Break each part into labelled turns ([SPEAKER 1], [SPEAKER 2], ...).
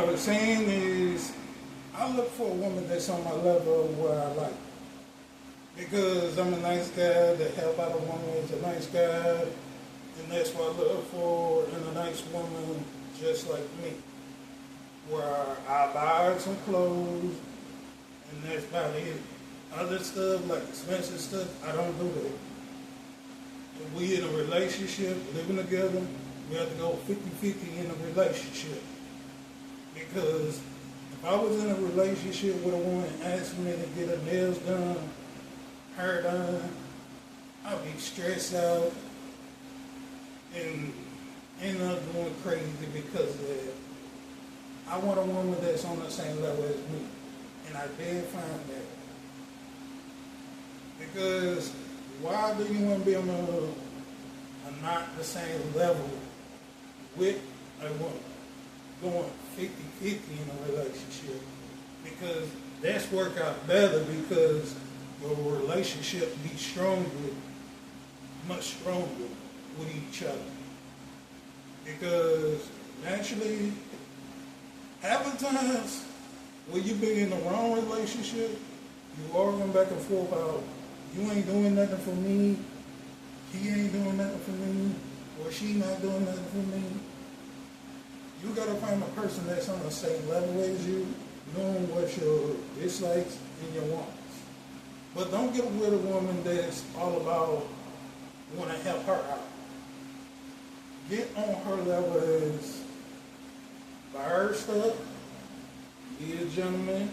[SPEAKER 1] I was saying is, I look for a woman that's on my level of where I like. Because I'm a nice guy, to help out a woman is a nice guy, and that's what I look for in a nice woman just like me. Where I buy her some clothes, and that's about it. Other stuff, like expensive stuff, I don't do that. If we in a relationship, living together, we have to go 50-50 in a relationship. Because if I was in a relationship with a woman asking me to get her nails done, hair done, I'd be stressed out and end up going crazy because of that. I want a woman that's on the same level as me. And I did find that. Because why do you want to be on a not the same level with a woman? Going 50-50 in a relationship. Because that's work out better because your relationship be stronger, much stronger with each other. Because naturally, half the times when you be in the wrong relationship, you arguing back and forth about you ain't doing nothing for me, he ain't doing nothing for me, or she not doing nothing for me. You gotta find a person that's on the same level as you, knowing what your dislikes and your wants. But don't get with a woman that's all about want to help her out. Get on her level as buy her stuff, be a gentleman,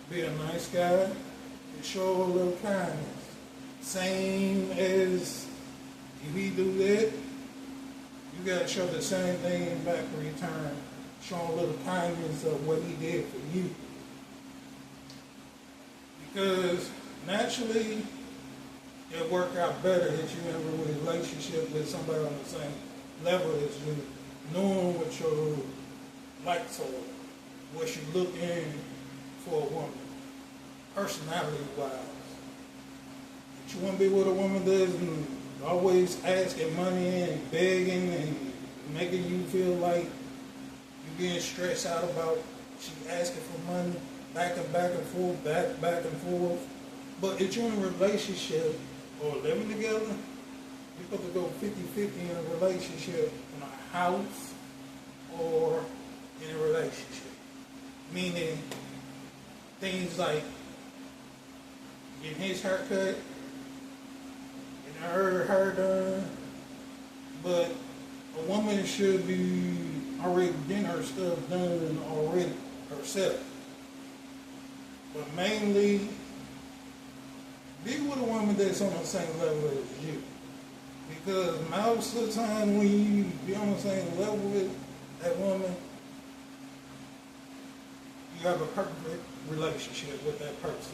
[SPEAKER 1] be a nice guy, and show her a little kindness. Same as if he do that, you gotta show the same thing back in return. Show him a little kindness of what he did for you. Because naturally, it work out better that you have a relationship with somebody on the same level as you, knowing what your likes are, what you look in for a woman, personality-wise. But you want to be with a woman that's always asking money and begging and making you feel like you're getting stressed out about she asking for money, back and forth, back and forth. But if you're in a relationship or living together, you're supposed to go 50-50 in a relationship, in a house or in a relationship. Meaning things like getting his haircut, getting her hair done, but a woman should be already getting her stuff done already herself. But mainly, be with a woman that's on the same level as you. Because most of the time when you be on the same level with that woman, you have a perfect relationship with that person.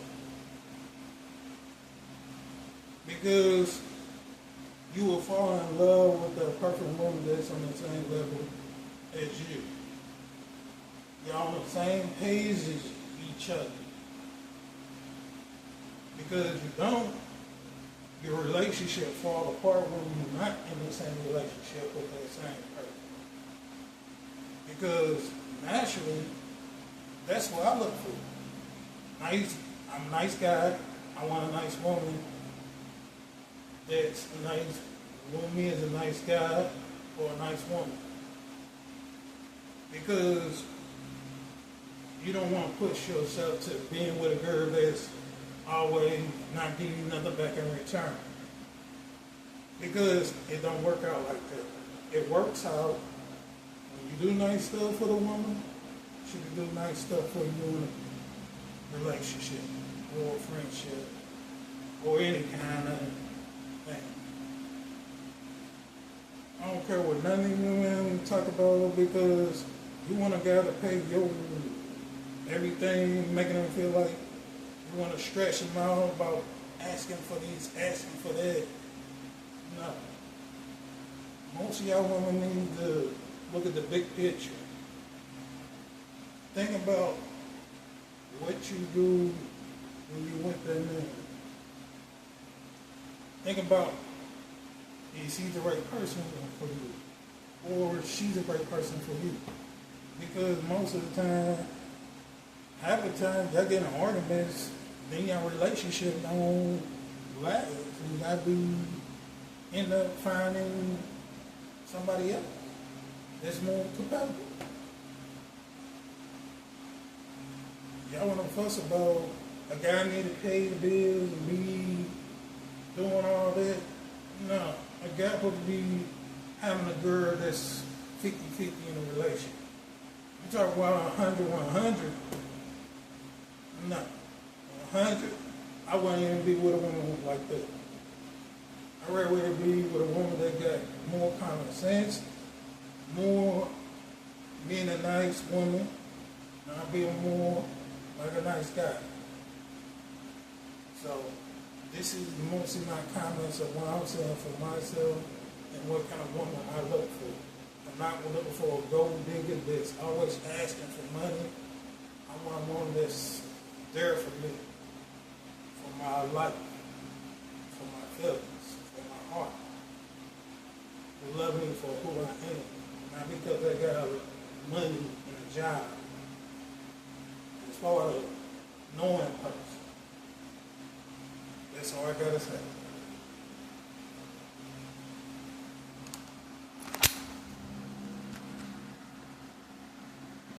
[SPEAKER 1] Because you will fall in love with the perfect woman that's on the same level as you. You're on the same page as each other. Because if you don't, your relationship fall apart when you're not in the same relationship with that same person. Because naturally, that's what I look for. Nice, I'm a nice guy. I want a nice woman. That's a nice woman is a nice guy or a nice woman. Because you don't want to push yourself to being with a girl that's always not giving you nothing back in return. Because it don't work out like that. It works out when you do nice stuff for the woman, she can do nice stuff for you in a relationship or a friendship or any kind of thing. I don't care what none of you women talk about because you want a guy to pay your everything, making them feel like you want to stretch them out about asking for this, asking for that. No. Most of y'all women need to look at the big picture. Think about what you do when you with that man. Think about, is he the right person for you? Or she's the right person for you? Because most of the time, half the time, y'all getting arguments, then your relationship don't last. You gotta end up finding somebody else that's more compatible. Y'all wanna fuss about a guy need to pay the bills and be doing all that? No, a guy supposed to be having a girl that's 50-50 in a relationship. You talk about 100. No. 100, I wouldn't even be with a woman like that. I'd rather be with a woman that got more common sense, more being a nice woman, not being more like a nice guy. So, this is mostly my comments of what I'm saying for myself and what kind of woman I look for. I'm not looking for a gold digger that's always asking for money. I want a woman that's there for me, for my life, for my feelings, for my heart. To love me for who I am, not because I got money and a job. As far as knowing a person, that's all I gotta say.